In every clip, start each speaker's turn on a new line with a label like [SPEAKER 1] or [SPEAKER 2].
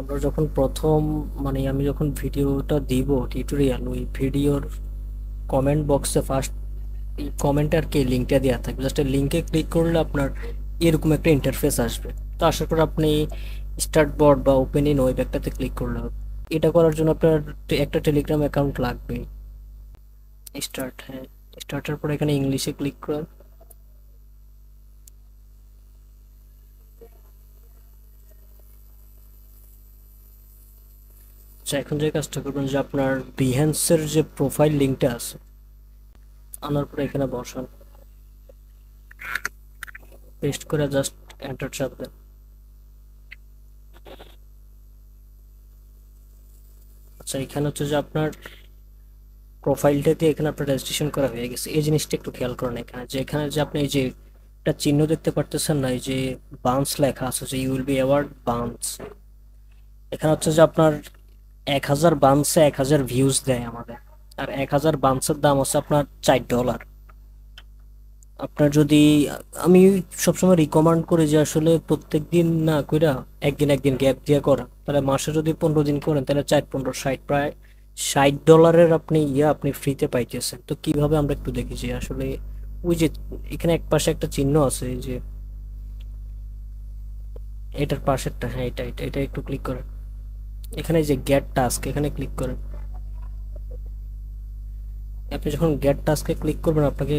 [SPEAKER 1] আমরা যখন প্রথম আমি যখন ভিডিওটা দিব টিউটোরিয়াল, ওই ভিডিওর কমেন্ট বক্সে ফার্স্ট এই কমেন্টে আর কি লিঙ্কটা দেওয়া থাকবে। জাস্ট লিঙ্কে ক্লিক করলে আপনার এরকম একটা ইন্টারফেস আসবে। তো আসার পর আপনি স্টার্ট বোর্ড বা ওপেন ইন ওয়েব একটাতে ক্লিক করলে হবে। এটা করার জন্য আপনার একটা টেলিগ্রাম অ্যাকাউন্ট লাগবে। স্টার্ট, হ্যাঁ, স্টার্টের পর এখানে ইংলিশে ক্লিক করেন। আচ্ছা, এখন যে কাজটা করবেন যে আপনার বিহেন্সের যে প্রোফাইল লিঙ্কটা আছে আনার পরে এখানে বসান, পেস্ট করে জাস্ট এন্টার চাপ দেন। আচ্ছা, এখানে হচ্ছে যে আপনার প্রোফাইলটা দিয়ে এখানে আপনার রেজিস্ট্রেশন করা হয়ে গেছে। এই জিনিসটা একটু খেয়াল করেন, এখানে যে আপনি এই যে একটা চিহ্ন দেখতে পারতেছেন না, এই যে বাউন্স লেখা আছে যে you will be award bounce, এখানে হচ্ছে যে আপনার 1000 বাউন্সে 1000 ভিউজ দেয় আমাদের। আর 1000 বাউন্সের দাম হচ্ছে আপনার $4। আপনার যদি, আমি সবসময় রিকমেন্ড করি যে আসলে প্রত্যেক দিন না কইরা একদিন একদিন গ্যাপ দিয়ে করা, তাহলে মাসে যদি 15 দিন করেন তাহলে 4 15 60 প্রায় $60 আপনি আপনি ফ্রিতে পাইতেছেন। তো কিভাবে আমরা একটু দেখি যে আসলে ওই যে এখানে এক পাশে একটা চিহ্ন আছে, এই যে এটার পাশেরটা, হ্যাঁ এটা এটা এটা একটু ক্লিক করেন। এখানে এই যে গেট টাস্ক, এখানে ক্লিক করেন। আপনি যখন গেট টাস্কে ক্লিক করবেন আপনাকে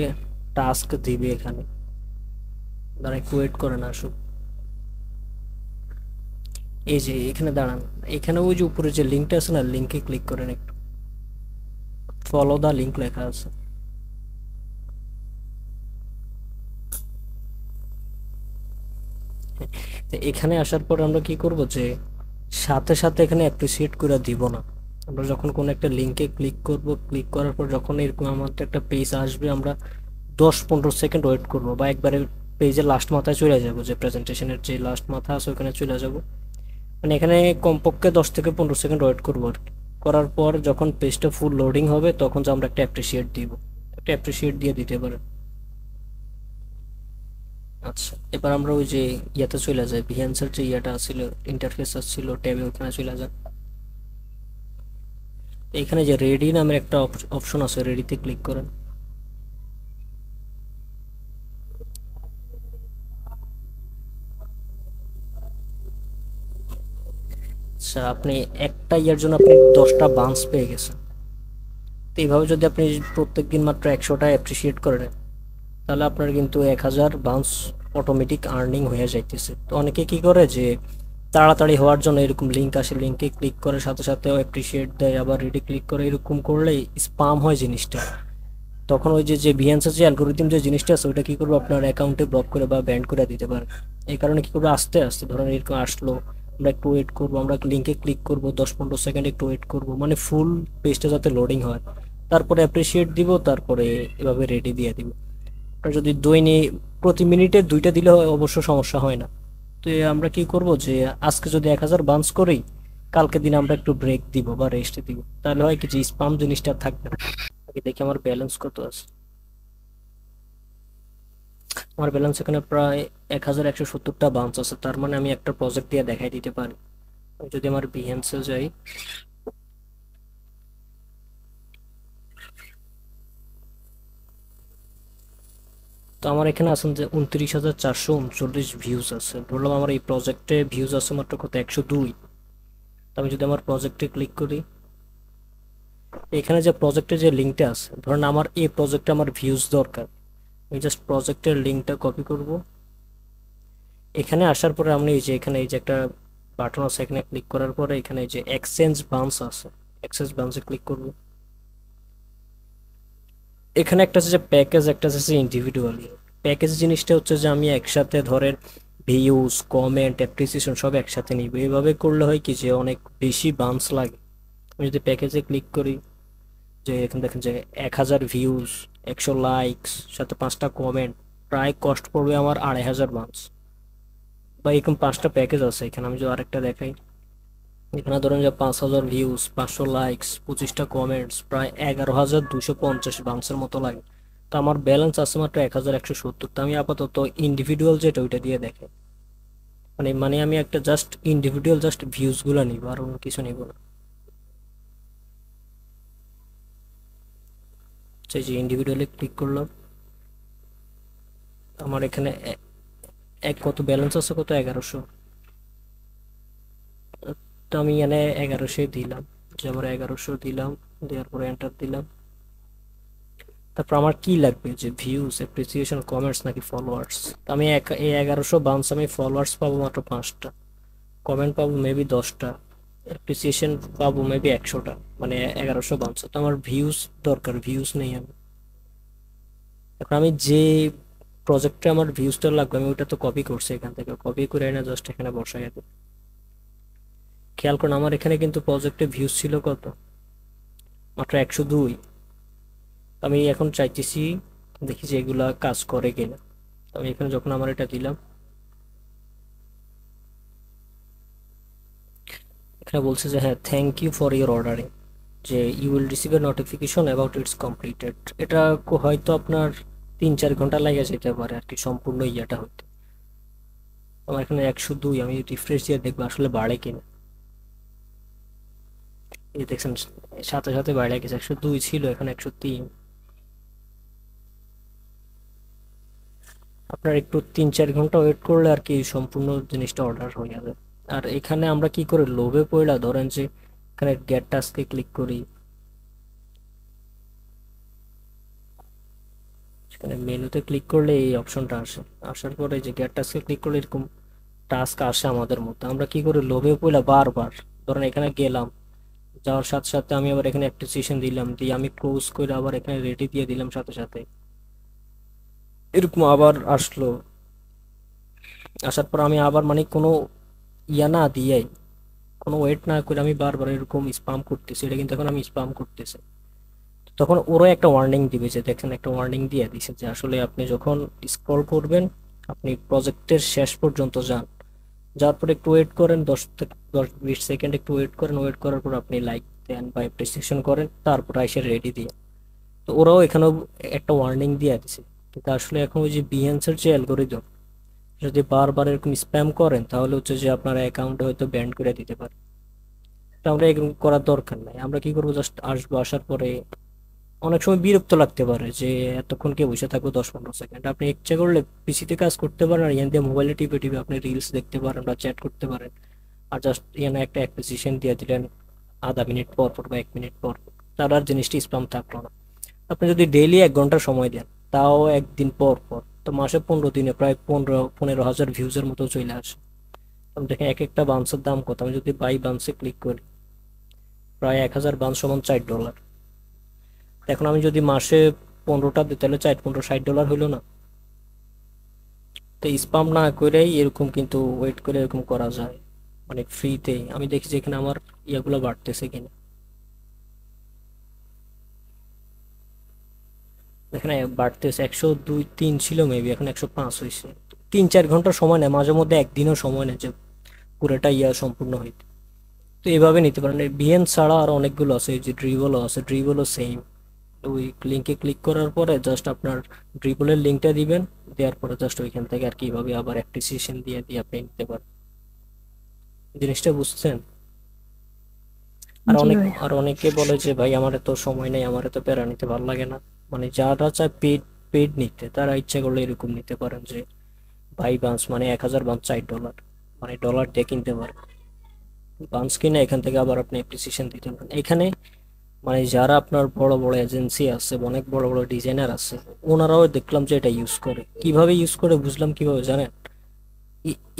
[SPEAKER 1] টাস্ক দিবে এখানে, দাঁড়া একটু ওয়েট করেন আসুক। এই যে এখানে দাঁড়ান, এখানে ওই যে উপরে যে লিঙ্কটা আছে না, লিঙ্কে ক্লিক করেন একটু, ফলো দা লিঙ্ক লেখা আছে। তো এখানে আসার পর আমরা কি করব যে সাথে সাথে এখানে অ্যাপ্রিসিয়েট করে দিব না। আমরা যখন কোনো একটা লিঙ্কে ক্লিক করব, ক্লিক করার পর যখন এরকম আমাদের একটা পেজ আসবে, আমরা 10 15 সেকেন্ড ওয়েট করব বা একবারে পেজের লাস্ট মাথায় চলে যাব, যে প্রেজেন্টেশনের যে লাস্ট মাথা আছে ওখানে চলে যাব। মানে এখানে কমপক্ষে 10 থেকে 15 সেকেন্ড ওয়েট করবো আর কি। করার পর যখন পেজটা ফুল লোডিং হবে তখন যে আমরা একটা অ্যাপ্রিসিয়েট দিব, একটা অ্যাপ্রিসিয়েট দিয়ে দিতে পারেন। আচ্ছা, এবার আমরা ওই যে ইয়াতে চলে যাই, বিহেন্সের যে ইয়াটা ছিল, ইন্টারফেস ছিল ট্যাবে, ওখানে চলে যান। এখানে যে রেডি নামের একটা অপশন আছে, রেডিতে ক্লিক করেন। আচ্ছা, আপনি একটা ইয়ার জন্য আপনি 10টা বান্স পেয়ে গেছেন। তো এইভাবে যদি আপনি প্রত্যেক দিন মাত্র 100টা অ্যাপ্রিসিয়েট করেন তাহলে আপনার কিন্তু 1000 বাউন্স অটোমেটিক আর্নিং হয়ে যাইতেছে। তো অনেকে কি করে যে তাড়াতাড়ি হওয়ার জন্য এরকম লিঙ্ক আসে, লিঙ্কে ক্লিক করে সাথে সাথে অ্যাপ্রিসিয়েট দেয়, আবার রেডি ক্লিক করে, এরকম করলেই স্পাম হয় জিনিসটা। তখন ওই যে যে বিহেন্সের যে অ্যালগোরিদম যে জিনিসটা আছে ওইটা কি করবো আপনার অ্যাকাউন্টে ব্লক করে বা ব্যান করে দিতে পারে। এই কারণে কি করবো, আস্তে আস্তে ধরেন এরকম আসলো, আমরা একটু ওয়েট করবো, আমরা লিঙ্কে ক্লিক করবো, 10 15 সেকেন্ড একটু ওয়েট করবো, মানে ফুল পেজটা যাতে লোডিং হয়, তারপরে অ্যাপ্রিসিয়েট দিব, তারপরে এভাবে রেডি দিয়ে দিব। আপনার যদি দৈনিক প্রতি মিনিটে 2টা দিলে অবশ্য সমস্যা হয় না। তো আমরা কি করব যে আজকে যদি 1000 বান্স করি, কালকে দিন আমরা একটু ব্রেক দিব বা রেস্ট দিব, তাহলে হয় কি যে স্পাম জিনিসটা আর থাকবে না। আগে দেখি আমার ব্যালেন্স কত আছে। আমার ব্যালেন্স এখানে প্রায় 1170টা বান্স আছে, তার মানে আমি একটা প্রজেক্ট দিয়ে দেখাই দিতে পারি। আমি যদি আমার বিহেন্সে যাই, তো আমার এখানে আছেন যে 29,439 ভিউজ আছে। ধরলাম আমার এই প্রজেক্টে ভিউজ আছে মাত্র কত, 102। তো আমি যদি আমার প্রজেক্টে ক্লিক করি, এখানে যে প্রজেক্টের যে লিঙ্কটা আছে, ধরেন আমার এই প্রজেক্টে আমার ভিউজ দরকার, আমি জাস্ট প্রজেক্টের লিঙ্কটা কপি করব। এখানে আসার পরে আমি এই যে এখানে এই যে একটা বাটন আছে, এখানে ক্লিক করার পরে এখানে এই যে এক্সচেঞ্জ বাউন্স আছে, এক্সচেঞ্জ বাউন্সে ক্লিক করব। এখানে একটা আছে যে প্যাকেজ, একটা আছে ইন্ডিভিজুয়ালি। প্যাকেজ জিনিসটা হচ্ছে যে আমি একসাথে ধরেন ভিউজ, কমেন্ট, অ্যাপ্রিসিয়েশন সব একসাথে নিব। এইভাবে করলে হয় কি যে অনেক বেশি বাউন্স লাগে। আমি যদি প্যাকেজে ক্লিক করি, যে এখানে দেখেন যে 1000 ভিউজ, 100 লাইকস, সাথে 5টা কমেন্ট, প্রায় কস্ট পড়বে আমার 2500 বান্স। বা এরকম 5টা প্যাকেজ আছে এখানে। আমি যদি আরেকটা দেখাই, এখানে ধরেন যে 5000 ভিউজ, 500 লাইকস, 25টা কমেন্টস, প্রায় 11,250 বান্সের মতো লাগে। তো আমার ব্যালেন্স আছে মাত্র 1170। তো আমি আপাতত ইন্ডিভিজুয়াল যেটা ওইটা দিয়ে দেখাই। মানে মানে আমি একটা জাস্ট ইন্ডিভিজুয়াল জাস্ট ভিউজগুলো নিব, আর অন্য কিছু নিব না। সেই যে ইন্ডিভিজুয়ালি ক্লিক করলাম, আমার এখানে এক কত ব্যালেন্স আছে, কত 1100। তো আমি এখানে 1100 দিলাম, যে আমার 1100 দিলাম, দেওয়ার পরে এন্টার দিলাম। তারপর আমার কি লাগবে, যে ভিউজ, অ্যাপ্রিসিয়েশন, কমেন্টস নাকি ফলোয়ার্স। আমি এই 1100 বাউন্স, আমি ফলোয়ার্স পাবো মাত্র 5টা, কমেন্ট পাবো মেবি 10টা, অ্যাপ্রিসিয়েশন পাবো মেবি 100টা, মানে 1100 বাউন্স। তো আমার ভিউজ দরকার, ভিউজ নেই আমি। এখন আমি যে প্রজেক্টে আমার ভিউজটা লাগবে, আমি ওটা তো কপি করছি, এখান থেকে কপি করে এনে জাস্ট এখানে বসাই দেব। খেয়াল করুন আমার এখানে কিন্তু প্রজেক্টে ভিউজ ছিল কত, মাত্র 102। আমি এখন চাইতেছি দেখি যে এগুলা কাজ করে কিনা। আমি এখানে যখন আমার এটা দিলাম, এখানে বলছে যে হ্যাঁ thank you for your ordering, যে you will receive a notification about its completed. এটা হয়তো আপনার 3-4 ঘন্টা লাগে যেতে পারে আর কি সম্পূর্ণ ইয়েটা হইতে। আমার এখানে 102, আমি রিফ্রেশ দিয়ে দেখবো আসলে বাড়ে কিনা। এই দেখছেন সাথে সাথে বাড়ে গেছে, 102 ছিল এখন 103। আপনার একটু 3-4 ঘন্টা ওয়েট করলে আর কি সম্পূর্ণ জিনিসটা অর্ডার হয়ে যাবে। আর এখানে আমরা কি করে লোভে পড়লা, ধরেন যে এখানে গেট টাস্কে ক্লিক করি, সেখানে মেনুতে ক্লিক করলে এই অপশনটা আসে। আসার পরে যে গেট টাস্কে ক্লিক করলে এরকম টাস্ক আসে আমাদের মধ্যে। আমরা কি করি লোভে পড়লা বারবার, ধরেন এখানে গেলাম, যাওয়ার সাথে সাথে আমি আবার এখানে অ্যাপ্রিসিয়েশন দিলাম, দিয়ে আমি ক্লোজ করে আবার এখানে রেডি দিয়ে দিলাম সাথে সাথে, এরকম আবার আসলো। আসার পর আমি আবার মানে কোনো ইয়া না দিয়াই, কোনো ওয়েট না করে আমি বারবার এরকম স্পাম করতেছি, এটা কিন্তু এখন আমি স্পাম করতেছি। তখন ওরও একটা ওয়ার্নিং দিবে, যে দেখেন একটা ওয়ার্নিং দিয়ে দিছে যে আসলে আপনি যখন স্ক্রল করবেন, আপনি প্রজেক্টের শেষ পর্যন্ত যান, যাওয়ার পর একটু ওয়েট করেন, 10-20 সেকেন্ড একটু ওয়েট করেন, ওয়েট করার পর আপনি লাইক দেন বা অ্যাপ্রিসিয়েশন করেন, তারপর এসে রেডি দিয়ে। তো ওরাও এখানেও একটা ওয়ার্নিং দিয়ে দিছে। কিন্তু আসলে এখন ওই যে বিহেন্সের যে অ্যালগোরিদম, যদি বারবার এরকম স্প্যাম করেন তাহলে হচ্ছে যে আপনার অ্যাকাউন্টে হয়তো ব্যান করে দিতে পারে। তো আমরা এরকম করার দরকার নাই। আমরা কি করবো, জাস্ট আসবো, আসার পরে অনেক সময় বিরক্ত লাগতে পারে যে এতক্ষণ কে বসে থাকবো 10-15 সেকেন্ড। আপনি ইচ্ছা করলে পিসিতে কাজ করতে পারেন, আর ইয়ান দিয়ে মোবাইলে টিপে টিপে আপনি রিলস দেখতে পারেন বা চ্যাট করতে পারেন। আর জাস্ট ইয়ানে একটা অ্যাপ্রিসিয়েশন দিয়ে দিলেন আধা মিনিট পর পর বা 1 মিনিট পর, তার আর জিনিসটি স্প্যাম থাকলো না। আপনি যদি ডেইলি 1 ঘন্টা সময় দেন, তাও একদিন পর পর, তো মাসে 15 দিনে প্রায় 15-15 হাজার ভিউজের মতো চলে আসে। আমি দেখেন এক একটা বান্সের দাম কত, আমি যদি বাই বান্সে ক্লিক করি, প্রায় 1000 বান্স সমান $4। এখন আমি যদি মাসে 15টা দিই তাহলে 4-15 $60 হইলো না। তো স্পাম না করেই এরকম কিন্তু ওয়েট করে এরকম করা যায়, মানে ফ্রিতেই। আমি দেখি যে এখানে আমার ইয়াগুলো বাড়তেছে কিনা। এখানে বাড়তেছে, 102-103 ছিল মেবি, এখন 105 হয়েছে। 3-4 ঘন্টা সময় নেয়, মাঝে মধ্যে একদিনও সময় নেয় যে পুরোটা ইয়া সম্পূর্ণ হইতে। তো এভাবে নিতে পারেন। বিএন ছাড়া আর অনেকগুলো আছে, এই যে ড্রিবলও আছে, ড্রিবলও সেম। ওই লিঙ্কে ক্লিক করার পরে জাস্ট আপনার ড্রিবলের লিঙ্কটা দিবেন, দেওয়ার পরে জাস্ট ওইখান থেকে আর কিভাবে আবার অ্যাপ্রিসিয়েশন দিয়ে দিয়ে আপনি নিতে পারেন। জিনিসটা বুঝছেন? আর
[SPEAKER 2] জি
[SPEAKER 1] অনেক
[SPEAKER 2] ভাই।
[SPEAKER 1] আর অনেকে বলে যে ভাই আমার এত সময় নেই, আমার এত প্যারা নিতে ভালো লাগে না। মানে যারা চায় পেড পেড নিতে, তারা ইচ্ছা করলে এরকম নিতে পারেন যে ভাই বান্স মানে 1000 বান্স $4, মানে ডলার দিয়ে কিনতে পারেন। বান্স কিনে এখান থেকে আবার আপনি অ্যাপ্রিসিয়েশন দিতে পারেন এখানে। মানে যারা আপনার বড় বড় এজেন্সি আছে, অনেক বড় বড় ডিজাইনার আছে, ওনারাও দেখলাম যে এটা ইউজ করে। কিভাবে ইউজ করে বুঝলাম কিভাবে জানেন,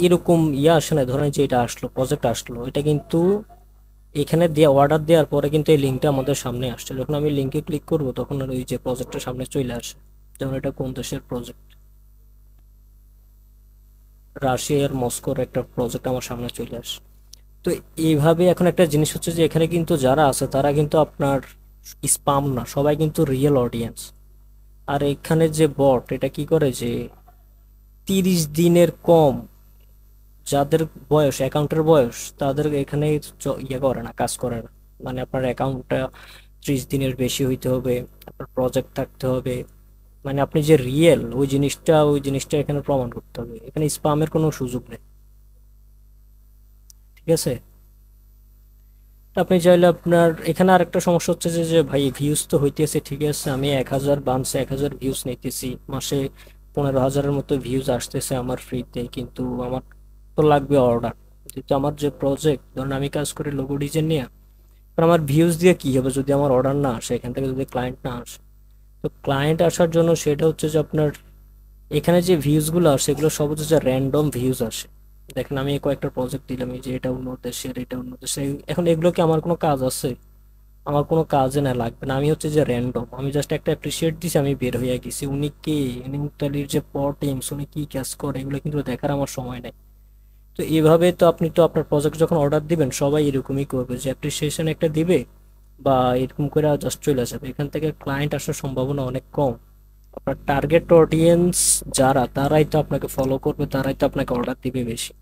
[SPEAKER 1] এরকম ইয়ে আসে না, ধরেন যে এটা আসলো, প্রজেক্ট আসলো, এটা কিন্তু এখানে দিয়ে অর্ডার দেওয়ার পরে কিন্তু এই লিঙ্কটা আমাদের সামনে আসছে। যখন আমি লিঙ্কে ক্লিক করব তখন আর ওই যে প্রজেক্টটা সামনে চলে আসে, যেমন এটা কোন দেশের প্রজেক্ট, রাশিয়ার মস্কোর একটা প্রজেক্ট আমার সামনে চলে আসে। তো এইভাবে এখন একটা জিনিস হচ্ছে যে এখানে কিন্তু যারা আছে তারা কিন্তু আপনার স্পাম না, সবাই কিন্তু রিয়েল অডিয়েন্স। আর এখানে যে বট, এটা কি করে যে 30 দিনের কম যাদের বয়স, অ্যাকাউন্টের বয়স, তাদের এখানে ইয়ে করে না, কাজ করে না। মানে আপনার অ্যাকাউন্টটা 30 দিনের বেশি হইতে হবে, আপনার প্রজেক্ট থাকতে হবে, মানে আপনি যে রিয়েল ওই জিনিসটা এখানে প্রমাণ করতে হবে। এখানে স্পামের কোনো সুযোগ নেই। ঠিক আছে। তো আপনি চাইলে আপনার এখানে আরেকটা সমস্যা হচ্ছে যে যে ভাই ভিউজ তো হইতেছে ঠিক আছে, আমি 1,000 বানছে 1,000 ভিউজ নিতেছি মাসে, 15,000-এর মতো ভিউজ আসতেছে আমার ফ্রিতে, কিন্তু আমার তো লাগবে অর্ডার। যেহেতু আমার যে প্রজেক্ট, ধরুন আমি কাজ করি লোগো ডিজাইন নিয়ে, আর আমার ভিউজ দিয়ে কি হবে যদি আমার অর্ডার না আসে, এখান থেকে যদি ক্লায়েন্ট না আসে। তো ক্লায়েন্ট আসার জন্য সেটা হচ্ছে যে আপনার এখানে যে ভিউজগুলো আসে এগুলো সব হচ্ছে যে র্যান্ডম ভিউজ আসে। দেখেন আমি কয়েকটা প্রজেক্ট দিলাম, এই যে এটা অন্য দেশের, এটা অন্য দেশের, এখন এগুলো কি আমার কোনো কাজ আছে? আমার কোনো কাজে না, লাগবে না। আমি হচ্ছে যে র্যান্ডম, আমি জাস্ট একটা অ্যাপ্রিসিয়েট দিছি, আমি বের হয়ে গেছি। উনি কে, উনি মুক্তালির যে টিমস, উনি কি কাজ করে এগুলো কিন্তু দেখার আমার সময় নেই। তো এইভাবে তো আপনি তো আপনার প্রজেক্ট যখন অর্ডার দিবেন সবাই এরকমই করবে যে অ্যাপ্রিসিয়েশন একটা দিবে বা এরকম করে জাস্ট চলে যাবে, এখান থেকে ক্লায়েন্ট আসার সম্ভাবনা অনেক কম। আপনার টার্গেট অডিয়েন্স যারা, তারাই তো আপনাকে ফলো করবে, তারাই তো আপনাকে অর্ডার দিবে বেশি।